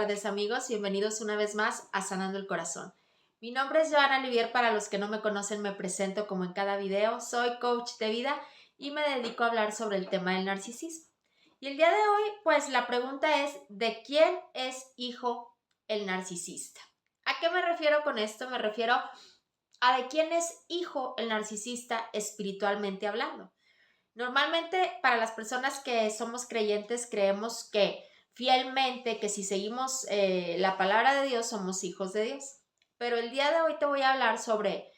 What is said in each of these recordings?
tardes amigos, bienvenidos una vez más a Sanando el Corazón. Mi nombre es Joana Olivier, para los que no me conocen me presento como en cada video, soy coach de vida y me dedico a hablar sobre el tema del narcisismo. Y el día de hoy, pues la pregunta es, ¿de quién es hijo el narcisista? ¿A qué me refiero con esto? Me refiero a de quién es hijo el narcisista espiritualmente hablando. Normalmente para las personas que somos creyentes creemos que fielmente, que si seguimos la palabra de Dios somos hijos de Dios. Pero el día de hoy te voy a hablar sobre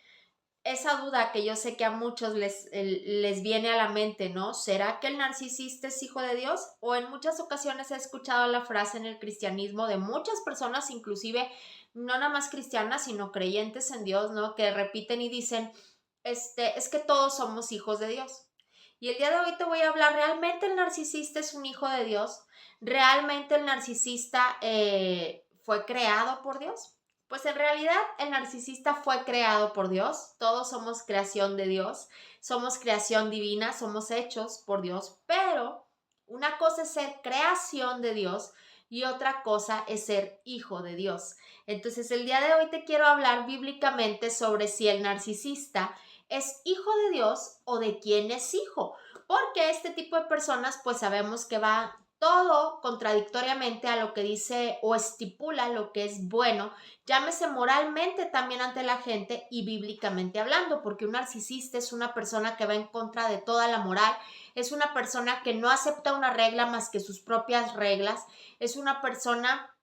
esa duda que yo sé que a muchos les viene a la mente, ¿no? ¿Será que el narcisista es hijo de Dios? O en muchas ocasiones he escuchado la frase en el cristianismo de muchas personas, inclusive no nada más cristianas, sino creyentes en Dios, ¿no? Que repiten y dicen, es que todos somos hijos de Dios. Y el día de hoy te voy a hablar, ¿realmente el narcisista es un hijo de Dios? ¿Realmente el narcisista fue creado por Dios? Pues en realidad el narcisista fue creado por Dios, todos somos creación de Dios, somos creación divina, somos hechos por Dios, pero una cosa es ser creación de Dios y otra cosa es ser hijo de Dios. Entonces el día de hoy te quiero hablar bíblicamente sobre si el narcisista es hijo de Dios o de quién es hijo, porque este tipo de personas pues sabemos que va todo contradictoriamente a lo que dice o estipula lo que es bueno, llámese moralmente también ante la gente y bíblicamente hablando, porque un narcisista es una persona que va en contra de toda la moral, es una persona que no acepta una regla más que sus propias reglas, es una persona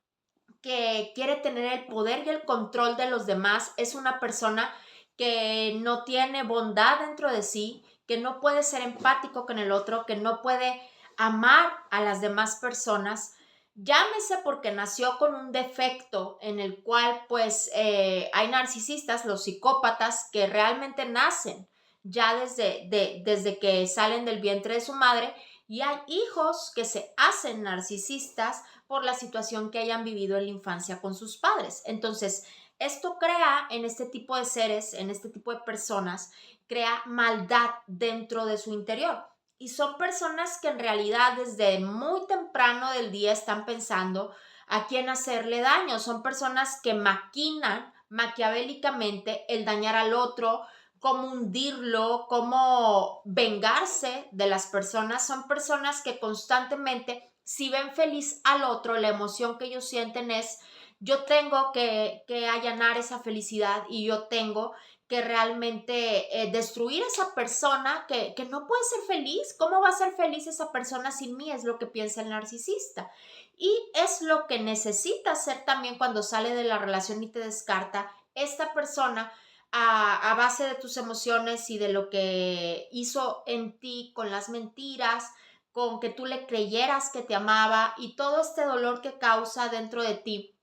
que quiere tener el poder y el control de los demás, es una persona que no tiene bondad dentro de sí, que no puede ser empático con el otro, que no puede amar a las demás personas, llámese porque nació con un defecto en el cual pues hay narcisistas, los psicópatas, que realmente nacen ya desde que salen del vientre de su madre, y hay hijos que se hacen narcisistas por la situación que hayan vivido en la infancia con sus padres. Entonces, esto crea en este tipo de seres, en este tipo de personas, crea maldad dentro de su interior. Y son personas que en realidad desde muy temprano del día están pensando a quién hacerle daño. Son personas que maquinan maquiavélicamente el dañar al otro, cómo hundirlo, cómo vengarse de las personas. Son personas que constantemente, si ven feliz al otro, la emoción que ellos sienten es, yo tengo que allanar esa felicidad y yo tengo que realmente destruir esa persona que no puede ser feliz. ¿Cómo va a ser feliz esa persona sin mí? Es lo que piensa el narcisista. Y es lo que necesita hacer también cuando sale de la relación y te descarta esta persona a base de tus emociones y de lo que hizo en ti con las mentiras, con que tú le creyeras que te amaba y todo este dolor que causa dentro de ti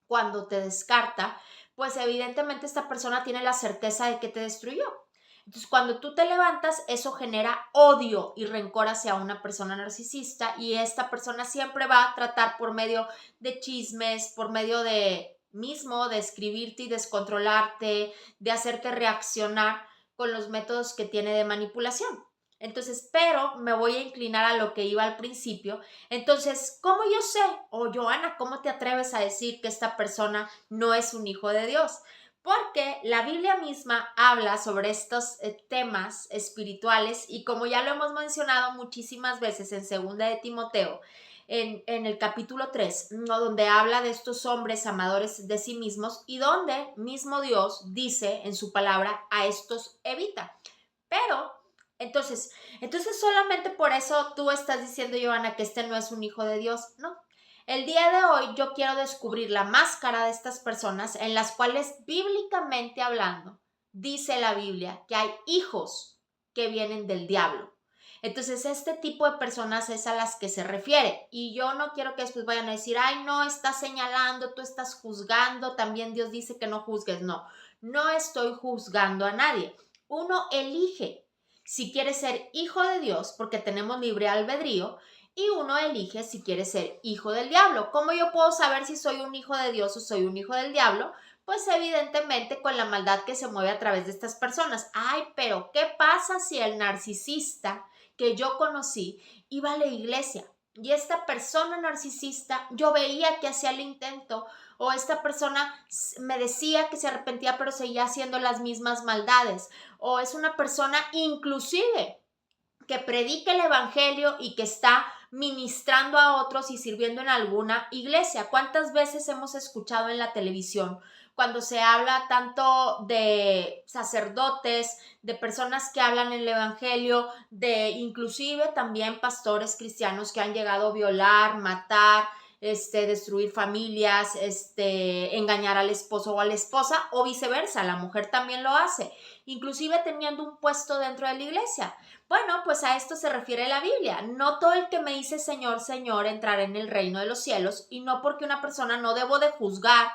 cuando te descarta, pues evidentemente esta persona tiene la certeza de que te destruyó. Entonces, cuando tú te levantas, eso genera odio y rencor hacia una persona narcisista, y esta persona siempre va a tratar por medio de chismes, por medio de escribirte y descontrolarte, de hacerte reaccionar con los métodos que tiene de manipulación. Entonces, pero me voy a inclinar a lo que iba al principio. Entonces, ¿cómo yo sé? O Joana, ¿cómo te atreves a decir que esta persona no es un hijo de Dios? Porque la Biblia misma habla sobre estos temas espirituales, y como ya lo hemos mencionado muchísimas veces en Segunda de Timoteo, en el capítulo 3, ¿no? Donde habla de estos hombres amadores de sí mismos y donde mismo Dios dice en su palabra, a estos evita. Pero entonces solamente por eso tú estás diciendo, Joana, que este no es un hijo de Dios. No. El día de hoy yo quiero descubrir la máscara de estas personas en las cuales bíblicamente hablando dice la Biblia que hay hijos que vienen del diablo. Entonces este tipo de personas es a las que se refiere, y yo no quiero que después vayan a decir, ay, no, estás señalando, tú estás juzgando, también Dios dice que no juzgues. No, no estoy juzgando a nadie. Uno elige si quiere ser hijo de Dios porque tenemos libre albedrío, y uno elige si quiere ser hijo del diablo. ¿Cómo yo puedo saber si soy un hijo de Dios o soy un hijo del diablo? Pues evidentemente con la maldad que se mueve a través de estas personas. Ay, pero ¿qué pasa si el narcisista que yo conocí iba a la iglesia? y esta persona narcisista, yo veía que hacía el intento, o esta persona me decía que se arrepentía, pero seguía haciendo las mismas maldades, o es una persona inclusive que predica el evangelio y que está ministrando a otros y sirviendo en alguna iglesia. ¿Cuántas veces hemos escuchado en la televisión cuando se habla tanto de sacerdotes, de personas que hablan el evangelio, de inclusive también pastores cristianos que han llegado a violar, matar, destruir familias, engañar al esposo o a la esposa, o viceversa, la mujer también lo hace, inclusive teniendo un puesto dentro de la iglesia? Bueno, pues a esto se refiere la Biblia. No todo el que me dice Señor, Señor entrará en el reino de los cielos, y no porque una persona no debo de juzgar.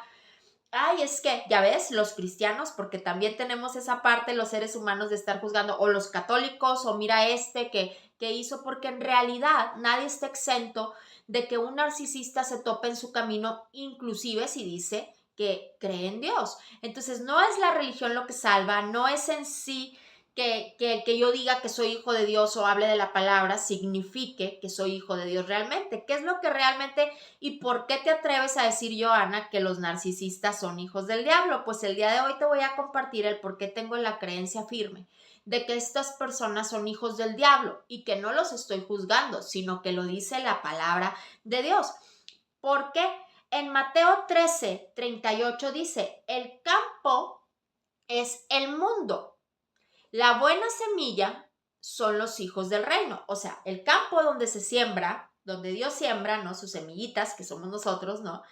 Ay, es que, ya ves, los cristianos, porque también tenemos esa parte, los seres humanos, de estar juzgando, o los católicos, o mira que hizo, porque en realidad nadie está exento de que un narcisista se tope en su camino, inclusive si dice que cree en Dios. Entonces, no es la religión lo que salva, no es en sí que yo diga que soy hijo de Dios o hable de la palabra signifique que soy hijo de Dios realmente. ¿Qué es lo que realmente y por qué te atreves a decir, Joana, que los narcisistas son hijos del diablo? Pues el día de hoy te voy a compartir el por qué tengo la creencia firme de que estas personas son hijos del diablo y que no los estoy juzgando, sino que lo dice la palabra de Dios. Porque en Mateo 13:38 dice, el campo es el mundo. La buena semilla son los hijos del reino, o sea, el campo donde se siembra, donde Dios siembra, ¿no? Sus semillitas, que somos nosotros, ¿no?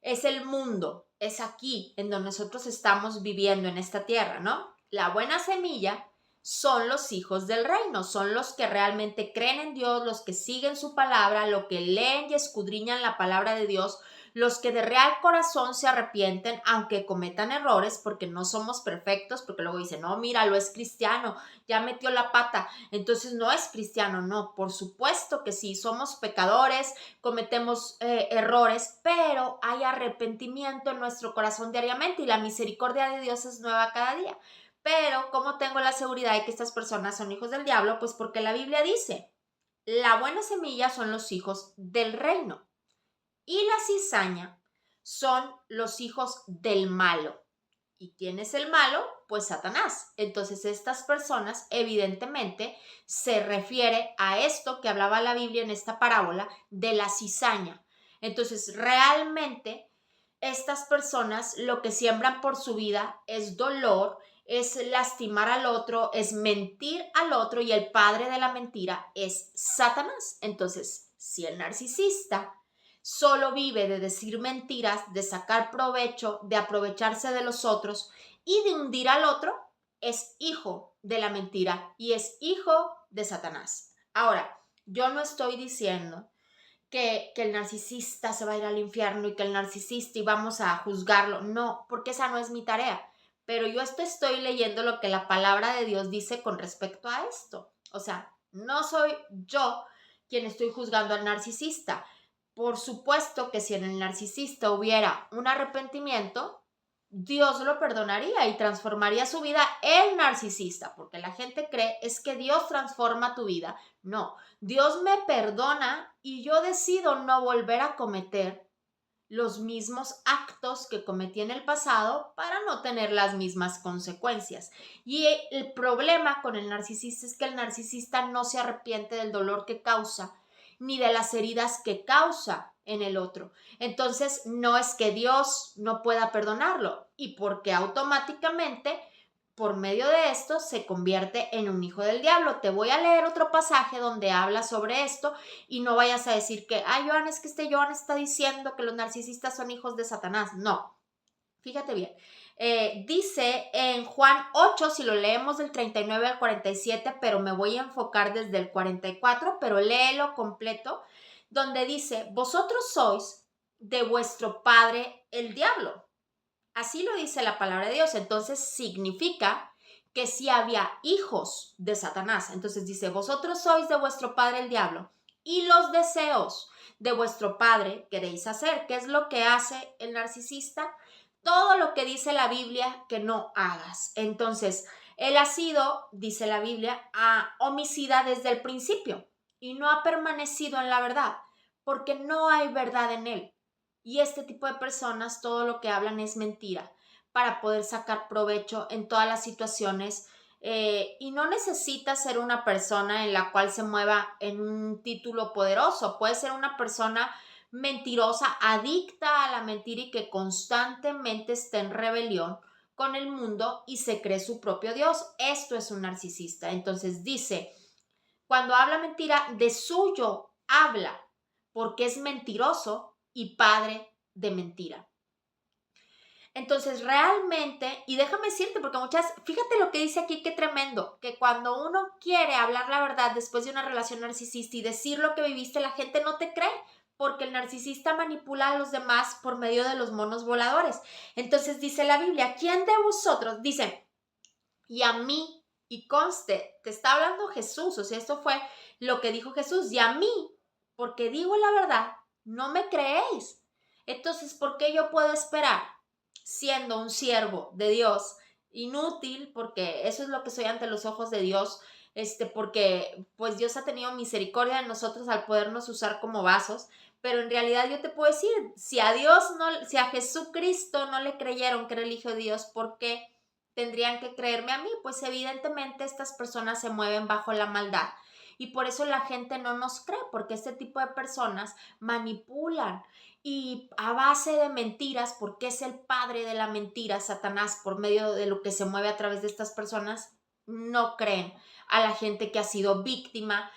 Es el mundo, es aquí en donde nosotros estamos viviendo en esta tierra, ¿no? La buena semilla son los hijos del reino, son los que realmente creen en Dios, los que siguen su palabra, los que leen y escudriñan la palabra de Dios, los que de real corazón se arrepienten, aunque cometan errores, porque no somos perfectos, porque luego dicen, no, míralo, es cristiano, ya metió la pata, entonces no es cristiano. No, por supuesto que sí, somos pecadores, cometemos errores, pero hay arrepentimiento en nuestro corazón diariamente y la misericordia de Dios es nueva cada día. Pero, ¿cómo tengo la seguridad de que estas personas son hijos del diablo? Pues porque la Biblia dice, la buena semilla son los hijos del reino y la cizaña son los hijos del malo. ¿Y quién es el malo? Pues Satanás. Entonces estas personas evidentemente se refiere a esto que hablaba la Biblia en esta parábola de la cizaña. Entonces realmente estas personas lo que siembran por su vida es dolor, es lastimar al otro, es mentir al otro, y el padre de la mentira es Satanás. Entonces, si el narcisista solo vive de decir mentiras, de sacar provecho, de aprovecharse de los otros y de hundir al otro, es hijo de la mentira y es hijo de Satanás. Ahora, yo no estoy diciendo que el narcisista se va a ir al infierno y que el narcisista y vamos a juzgarlo. No, porque esa no es mi tarea. Pero yo estoy leyendo lo que la palabra de Dios dice con respecto a esto. O sea, no soy yo quien estoy juzgando al narcisista. Por supuesto que si en el narcisista hubiera un arrepentimiento, Dios lo perdonaría y transformaría su vida el narcisista, porque la gente cree es que Dios transforma tu vida. No, Dios me perdona y yo decido no volver a cometer los mismos actos que cometí en el pasado para no tener las mismas consecuencias. Y el problema con el narcisista es que el narcisista no se arrepiente del dolor que causa ni de las heridas que causa en el otro. Entonces, no es que Dios no pueda perdonarlo, y porque automáticamente por medio de esto se convierte en un hijo del diablo. Te voy a leer otro pasaje donde habla sobre esto y no vayas a decir que, Joan, es que Joan está diciendo que los narcisistas son hijos de Satanás. No, fíjate bien. Dice en Juan 8, si lo leemos del 39 al 47, pero me voy a enfocar desde el 44, pero léelo completo, donde dice, vosotros sois de vuestro padre el diablo. Así lo dice la palabra de Dios. Entonces significa que si había hijos de Satanás. Entonces dice, vosotros sois de vuestro padre el diablo y los deseos de vuestro padre queréis hacer. ¿Qué es lo que hace el narcisista? Todo lo que dice la Biblia que no hagas. Entonces, él ha sido, dice la Biblia, homicida desde el principio. y no ha permanecido en la verdad, porque no hay verdad en él. Y este tipo de personas todo lo que hablan es mentira para poder sacar provecho en todas las situaciones, y no necesita ser una persona en la cual se mueva en un título poderoso. Puede ser una persona mentirosa, adicta a la mentira y que constantemente está en rebelión con el mundo y se cree su propio Dios. Esto es un narcisista. Entonces dice, cuando habla mentira, de suyo habla, porque es mentiroso y padre de mentira. Entonces, realmente, y déjame decirte, porque fíjate lo que dice aquí, qué tremendo, que cuando uno quiere hablar la verdad después de una relación narcisista y decir lo que viviste, la gente no te cree, porque el narcisista manipula a los demás por medio de los monos voladores. Entonces dice la Biblia, ¿quién de vosotros? Dice, y a mí, y conste, te está hablando Jesús, o sea, esto fue lo que dijo Jesús, y a mí, porque digo la verdad, no me creéis. Entonces, ¿por qué yo puedo esperar, siendo un siervo de Dios, inútil, porque eso es lo que soy ante los ojos de Dios, porque pues Dios ha tenido misericordia de nosotros al podernos usar como vasos, pero en realidad yo te puedo decir, si a Jesucristo no le creyeron que era el Hijo de Dios, ¿por qué tendrían que creerme a mí? Pues evidentemente estas personas se mueven bajo la maldad y por eso la gente no nos cree, porque este tipo de personas manipulan y a base de mentiras, porque es el padre de la mentira, Satanás, por medio de lo que se mueve a través de estas personas, no creen a la gente que ha sido víctima,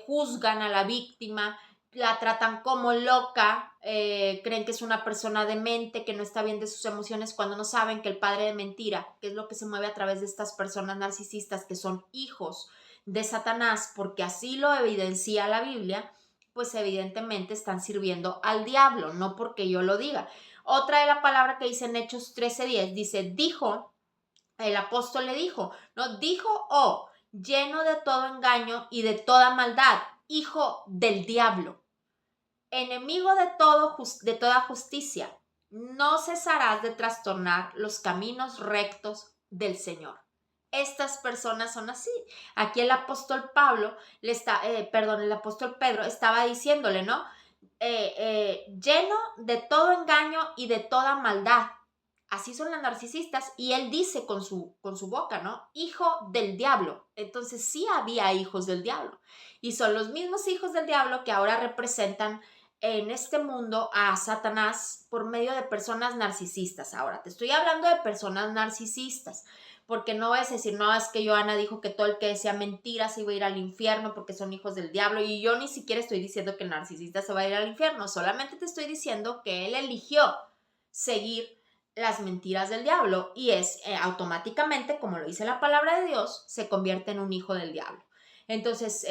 juzgan a la víctima, la tratan como loca, creen que es una persona demente, que no está bien de sus emociones, cuando no saben que el padre de mentira, que es lo que se mueve a través de estas personas narcisistas, que son hijos de Satanás, porque así lo evidencia la Biblia, pues evidentemente están sirviendo al diablo, no porque yo lo diga. Otra de la palabra que dice en Hechos 13:10, dice, dijo, el apóstol le dijo, no, dijo, oh, lleno de todo engaño y de toda maldad, hijo del diablo, enemigo de toda justicia, no cesarás de trastornar los caminos rectos del Señor. Estas personas son así. Aquí el apóstol el apóstol Pedro estaba diciéndole, ¿no? Lleno de todo engaño y de toda maldad. Así son las narcisistas y él dice con su boca, ¿no? Hijo del diablo. Entonces sí había hijos del diablo y son los mismos hijos del diablo que ahora representan en este mundo a Satanás por medio de personas narcisistas. Ahora, te estoy hablando de personas narcisistas, porque no vas a decir, no, es que Joana dijo que todo el que decía mentiras iba a ir al infierno porque son hijos del diablo, y yo ni siquiera estoy diciendo que el narcisista se va a ir al infierno, solamente te estoy diciendo que él eligió seguir las mentiras del diablo y es automáticamente, como lo dice la palabra de Dios, se convierte en un hijo del diablo. Entonces,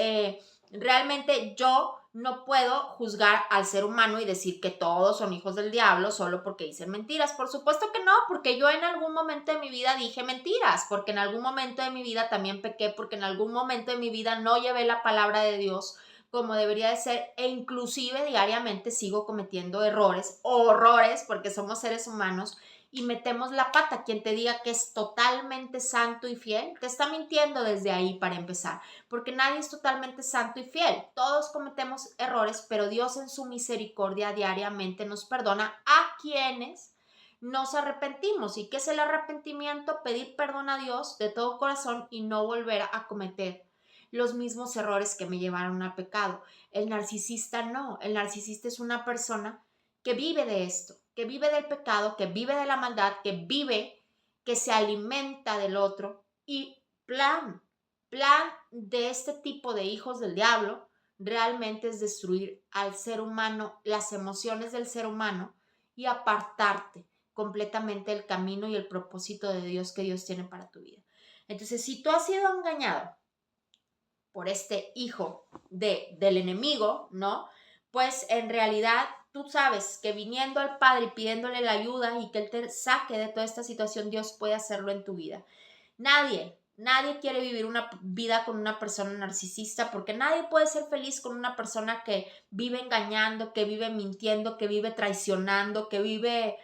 realmente yo no puedo juzgar al ser humano y decir que todos son hijos del diablo solo porque dicen mentiras. Por supuesto que no, porque yo en algún momento de mi vida dije mentiras, porque en algún momento de mi vida también pequé, porque en algún momento de mi vida no llevé la palabra de Dios como debería de ser, e inclusive diariamente sigo cometiendo errores o horrores, porque somos seres humanos y metemos la pata. Quien te diga que es totalmente santo y fiel, te está mintiendo desde ahí para empezar, porque nadie es totalmente santo y fiel. Todos cometemos errores, pero Dios en su misericordia diariamente nos perdona a quienes nos arrepentimos. ¿Y qué es el arrepentimiento? Pedir perdón a Dios de todo corazón y no volver a cometer los mismos errores que me llevaron al pecado. El narcisista no, el narcisista es una persona que vive de esto, que vive del pecado, que vive de la maldad, que se alimenta del otro y plan de este tipo de hijos del diablo realmente es destruir al ser humano, las emociones del ser humano y apartarte completamente del camino y el propósito de Dios que Dios tiene para tu vida. Entonces, si tú has sido engañado por este hijo del enemigo, ¿no? Pues en realidad tú sabes que viniendo al Padre y pidiéndole la ayuda y que Él te saque de toda esta situación, Dios puede hacerlo en tu vida. Nadie quiere vivir una vida con una persona narcisista, porque nadie puede ser feliz con una persona que vive engañando, que vive mintiendo, que vive traicionando, que vive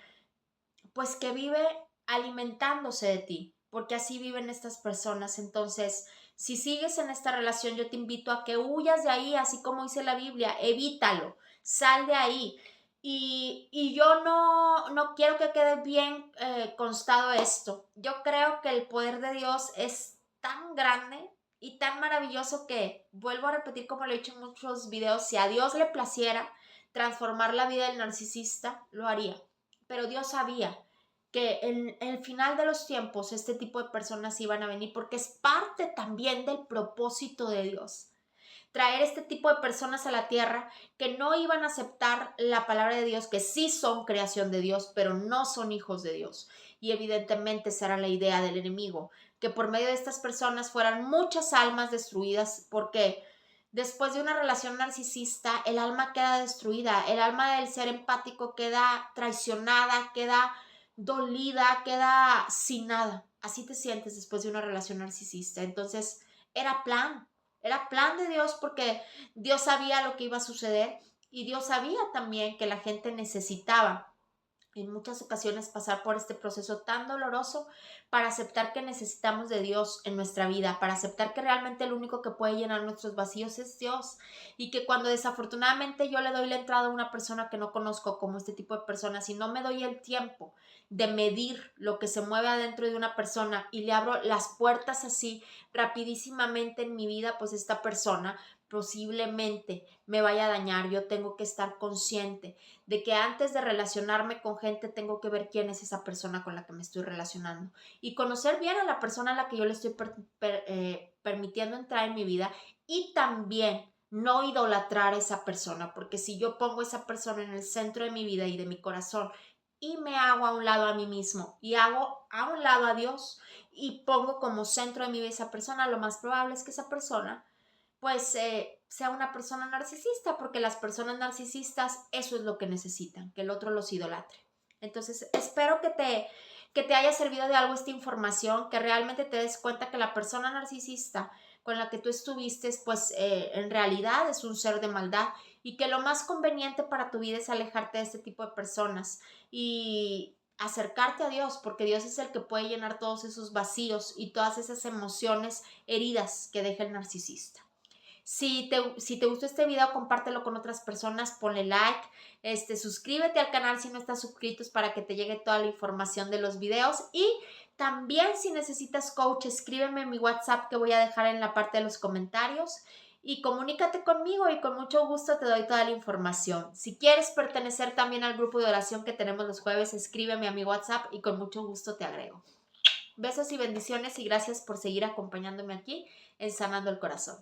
alimentándose de ti. porque así viven estas personas. Entonces, si sigues en esta relación, yo te invito a que huyas de ahí, así como dice la Biblia, evítalo, sal de ahí. Y yo no quiero que quede bien constado esto. Yo creo que el poder de Dios es tan grande y tan maravilloso que, vuelvo a repetir como lo he dicho en muchos videos, si a Dios le placiera transformar la vida del narcisista, lo haría. Pero Dios sabía que en el final de los tiempos este tipo de personas iban a venir porque es parte también del propósito de Dios. Traer este tipo de personas a la tierra que no iban a aceptar la palabra de Dios, que sí son creación de Dios, pero no son hijos de Dios. Y evidentemente será la idea del enemigo, que por medio de estas personas fueran muchas almas destruidas, porque después de una relación narcisista, el alma queda destruida, el alma del ser empático queda traicionada, queda dolida, queda sin nada. Así te sientes después de una relación narcisista. Entonces, era plan de Dios porque Dios sabía lo que iba a suceder y Dios sabía también que la gente necesitaba en muchas ocasiones pasar por este proceso tan doloroso para aceptar que necesitamos de Dios en nuestra vida, para aceptar que realmente el único que puede llenar nuestros vacíos es Dios y que cuando desafortunadamente yo le doy la entrada a una persona que no conozco como este tipo de personas y no me doy el tiempo de medir lo que se mueve adentro de una persona y le abro las puertas así rapidísimamente en mi vida, pues esta persona posiblemente me vaya a dañar. Yo tengo que estar consciente de que antes de relacionarme con gente tengo que ver quién es esa persona con la que me estoy relacionando y conocer bien a la persona a la que yo le estoy permitiendo entrar en mi vida y también no idolatrar a esa persona, porque si yo pongo a esa persona en el centro de mi vida y de mi corazón y me hago a un lado a mí mismo y hago a un lado a Dios y pongo como centro de mi vida esa persona, lo más probable es que esa persona pues sea una persona narcisista, porque las personas narcisistas eso es lo que necesitan, que el otro los idolatre. Entonces, espero que te haya servido de algo esta información, que realmente te des cuenta que la persona narcisista con la que tú estuviste, pues en realidad es un ser de maldad y que lo más conveniente para tu vida es alejarte de este tipo de personas y acercarte a Dios, porque Dios es el que puede llenar todos esos vacíos y todas esas emociones heridas que deja el narcisista. Si te gustó este video, compártelo con otras personas, ponle like, suscríbete al canal si no estás suscrito para que te llegue toda la información de los videos y también si necesitas coach, escríbeme en mi WhatsApp que voy a dejar en la parte de los comentarios y comunícate conmigo y con mucho gusto te doy toda la información. Si quieres pertenecer también al grupo de oración que tenemos los jueves, escríbeme a mi WhatsApp y con mucho gusto te agrego. Besos y bendiciones y gracias por seguir acompañándome aquí en Sanando el Corazón.